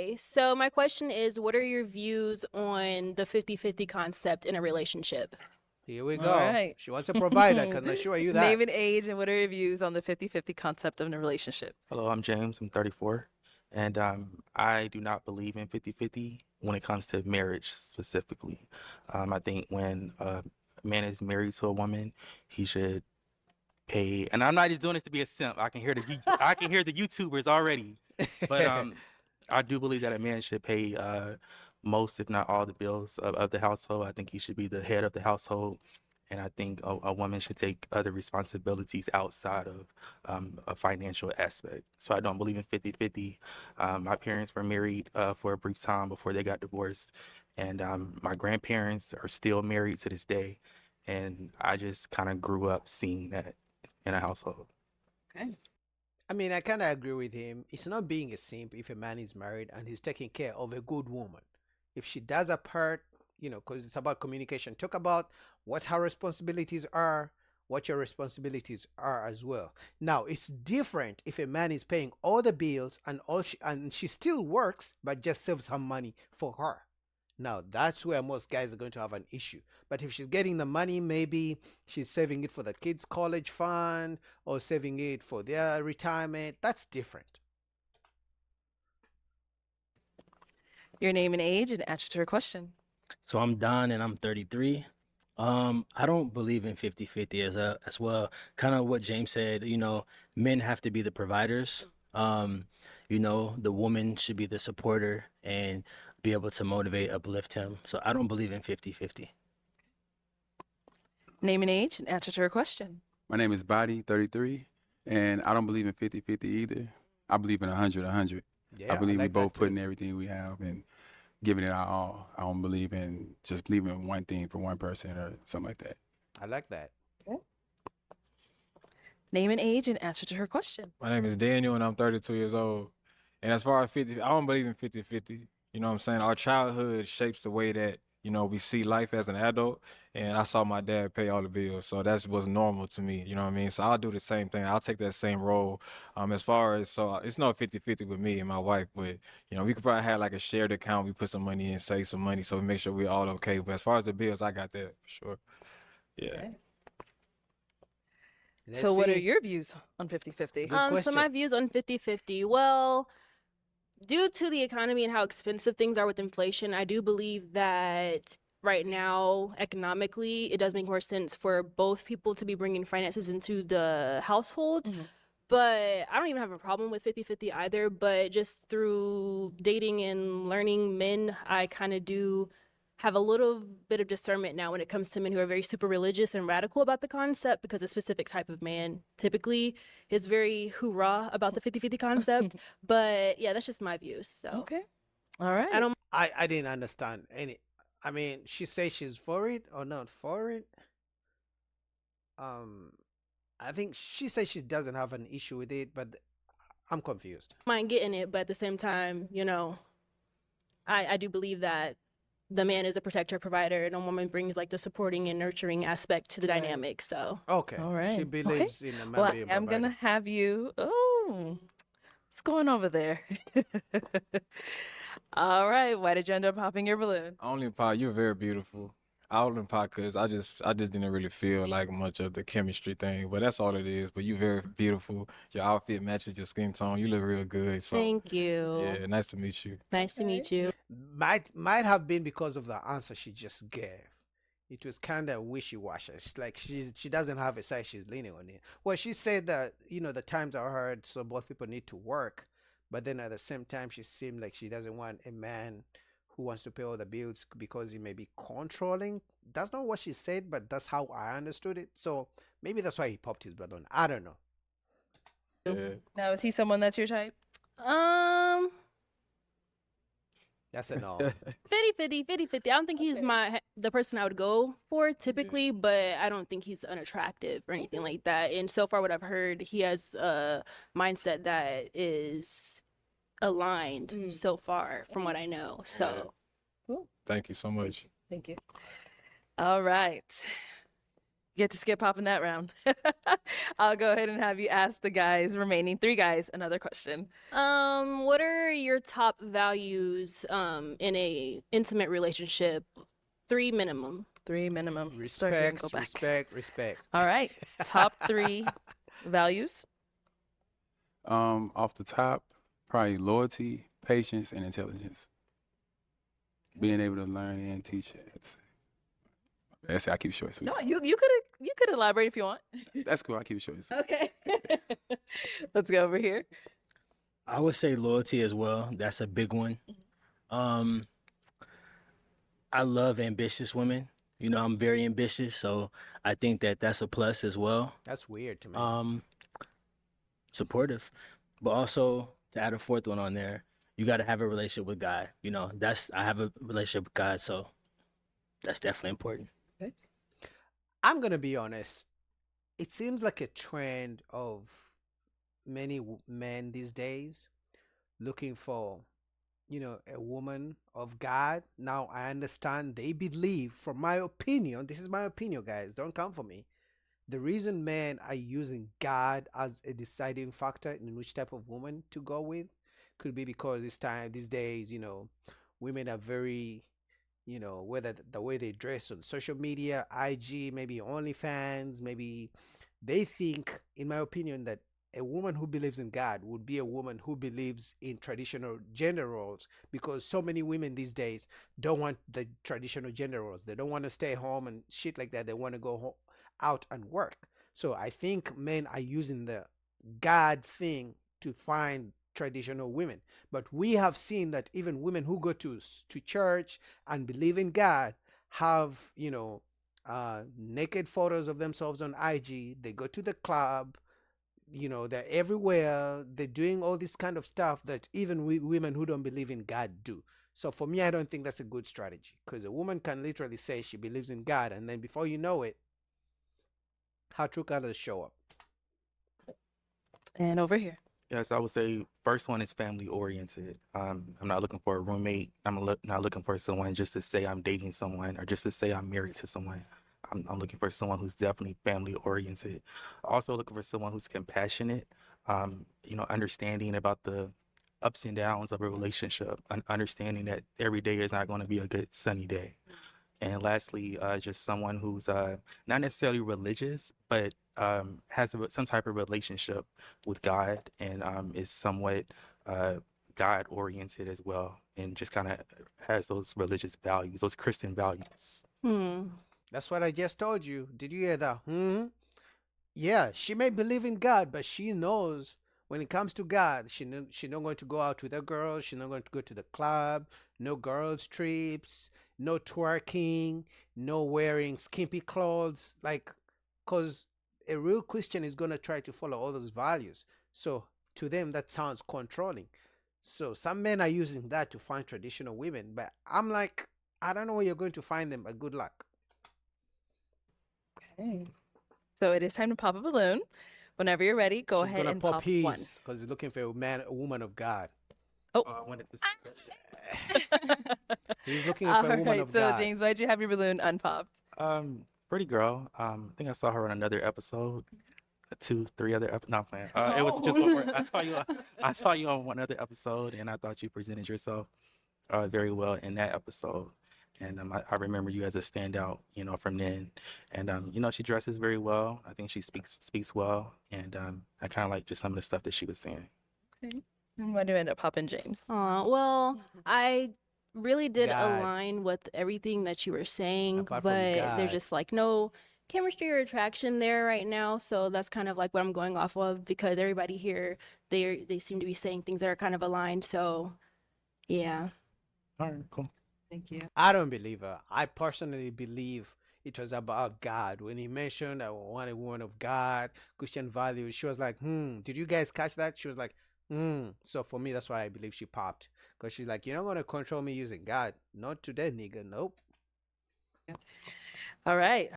Okay, so my question is, what are your views on the 50-50 concept in a relationship? Here we All go. right. She wants a provider. I can assure you Name that. and age, and what are your views on the 50-50 concept of a relationship? Hello, I'm James. I'm 34. And I do not believe in 50-50 when it comes to marriage specifically. I think when a man is married to a woman, he should pay. And I'm not just doing this to be a simp. I can hear the YouTubers already. But I do believe that a man should pay most, if not all, the bills of the household. I think he should be the head of the household. And I think a woman should take other responsibilities outside of a financial aspect. So I don't believe in 50-50. My parents were married for a brief time before they got divorced. And my grandparents are still married to this day. And I just kind of grew up seeing that in a household. Okay. I mean, I kind of agree with him. It's not being a simp if a man is married and he's taking care of a good woman. If she does her part, because it's about communication, talk about what her responsibilities are, what your responsibilities are as well. Now, it's different if a man is paying all the bills and she still works but just saves her money for her. Now, that's where most guys are going to have an issue. But if she's getting the money, maybe she's saving it for the kids' college fund or saving it for their retirement. That's different. Your name and age, and answer to her question. So I'm Don and I'm 33. I don't believe in 50-50 as well. Kind of what James said, men have to be the providers. The woman should be the supporter and be able to motivate, uplift him. So I don't believe in 50-50. Name and age, and answer to her question. My name is Body, 33, and I don't believe in 50-50 either. I believe in 100-100. Yeah, I believe we like both that putting too. everything we have and giving it our all. I don't believe in just believing in one thing for one person or something like that. I like that. Name and age, and answer to her question. My name is Daniel and I'm 32 years old. And as far as 50, I don't believe in 50-50. You know what I'm saying? Our childhood shapes the way that, we see life as an adult. And I saw my dad pay all the bills. So that was normal to me. You know what I mean? So I'll do the same thing. I'll take that same role. As far as, so it's not 50-50 with me and my wife, but, we could probably have like a shared account. We put some money in, save some money. So we make sure we're all okay. But as far as the bills, I got that for sure. Yeah. Okay. Let's So what are see. your views on 50-50? Good So question. my views on 50-50. Well, due to the economy and how expensive things are with inflation, I do believe that right now, economically, it does make more sense for both people to be bringing finances into the household. Mhm. But I don't even have a problem with 50-50 either. But just through dating and learning men, I kind of do have a little bit of discernment now when it comes to men who are very super religious and radical about the concept, because a specific type of man typically is very hoorah about the 50-50 concept. But yeah, that's just my views. So Okay. All right. I don't I didn't understand any. I mean, she says she's for it or not for it. Um, I think she says she doesn't have an issue with it, but I'm confused. mind getting it, but at the same time, I do believe that the man is a protector, provider, and a woman brings like the supporting and nurturing aspect to the Right. dynamic. So Okay. All right. She Okay. believes in a man Well, being I'm going to provider. have you. Oh, what's going over there? All right. Why did you end up popping your balloon? Only Pop, you're very beautiful. I only Pop because I just didn't really feel like much of the chemistry thing, but that's all it is. But you very beautiful. Your outfit matches your skin tone. You look real good. So thank you. yeah, nice to meet you. Nice to meet you. Might have been because of the answer she just gave. It was kind of wishy-washy. It's like she doesn't have a side she's leaning on it. Well, she said that the times are hard, so both people need to work. But then at the same time, she seemed like she doesn't want a man who wants to pay all the bills because he may be controlling. That's not what she said, but that's how I understood it. So maybe that's why he popped his balloon. I don't know. Yeah. Now, is he someone that's your type? That's a no. 50-50, 50-50. I don't think he's the person I would go for typically, but I don't think he's unattractive or anything like that. And so far, what I've heard, he has a mindset that is aligned so far from what I know. So Cool. Thank you so much. Thank you. All right. Get to skip hop in that round. I'll go ahead and have you ask the guys, remaining 3 guys, another question. What are your top values in a intimate relationship? 3 minimum. 3 minimum. Start here and Respect, go back. respect. All right. Top 3 values. Off the top, probably loyalty, patience, and intelligence. Being able to learn and teach it. That's it. I keep it short and sweet. No, you could elaborate if you want. That's cool. I keep it short and sweet. Okay. Let's go over here. I would say loyalty as well. That's a big one. I love ambitious women. You know, I'm very ambitious, so I think that that's a plus as well. That's weird to me. Supportive, but also to add a fourth one on there, you got to have a relationship with God. You know, I have a relationship with God, so that's definitely important. I'm gonna be honest. It seems like a trend of many men these days looking for, a woman of God. Now I understand they believe, from my opinion, this is my opinion, guys. Don't come for me. The reason men are using God as a deciding factor in which type of woman to go with could be because these days, women are very, whether the way they dress on social media, IG, maybe OnlyFans, maybe they think, in my opinion, that a woman who believes in God would be a woman who believes in traditional gender roles, because so many women these days don't want the traditional gender roles. They don't want to stay home and shit like that. They want to go out and work. So I think men are using the God thing to find traditional women. But we have seen that even women who go to church and believe in God have, naked photos of themselves on IG. They go to the club, they're everywhere. They're doing all this kind of stuff that even women who don't believe in God do. So for me, I don't think that's a good strategy, because a woman can literally say she believes in God, and then before you know it, her true colors show up. And over here. Yes, I would say first one is family oriented. I'm not looking for a roommate. Not looking for someone just to say I'm dating someone or just to say I'm married to someone. I'm looking for someone who's definitely family oriented. Also looking for someone who's compassionate, understanding about the ups and downs of a relationship, and understanding that every day is not going to be a good sunny day. And lastly, just someone who's not necessarily religious, but has some type of relationship with God, and is somewhat God oriented as well, and just kind of has those religious values, those Christian values. That's what I just told you. Did you hear that? Yeah, she may believe in God, but she knows when it comes to God, she not going to go out with a girl. She's not going to go to the club. No girls trips. No twerking. No wearing skimpy clothes. Cause a real Christian is gonna try to follow all those values. So to them, that sounds controlling. So some men are using that to find traditional women, but I'm like, I don't know where you're going to find them. But good luck. Okay. So it is time to pop a balloon. Whenever you're ready, go She's ahead gonna and pop his, one. because he's looking for a woman of God. When is this? He's looking All for a woman right. of So God. James, why'd you have your balloon unpopped? Pretty girl. I think I saw her on another episode, 2, 3 other episodes. No, I'm playing. It was just one. I saw you on one other episode, and I thought you presented yourself very well in that episode. And I remember you as a standout, from then. And she dresses very well. I think she speaks well, and I kind of like just some of the stuff that she was saying. Okay. And why do you end up popping James? Well, I really did God. align with everything that you were saying, Apart from but God. there's just like no chemistry or attraction there right now. So that's kind of like what I'm going off of, because everybody here, they seem to be saying things that are kind of aligned. So yeah. All right, cool. Thank you. I don't believe her. I personally believe it was about God. When he mentioned I want a woman of God, Christian values, she was like, did you guys catch that? She was like, So for me, that's why I believe she popped. Because she's like, you're not going to control me using God. Not today, nigga. Nope. All right.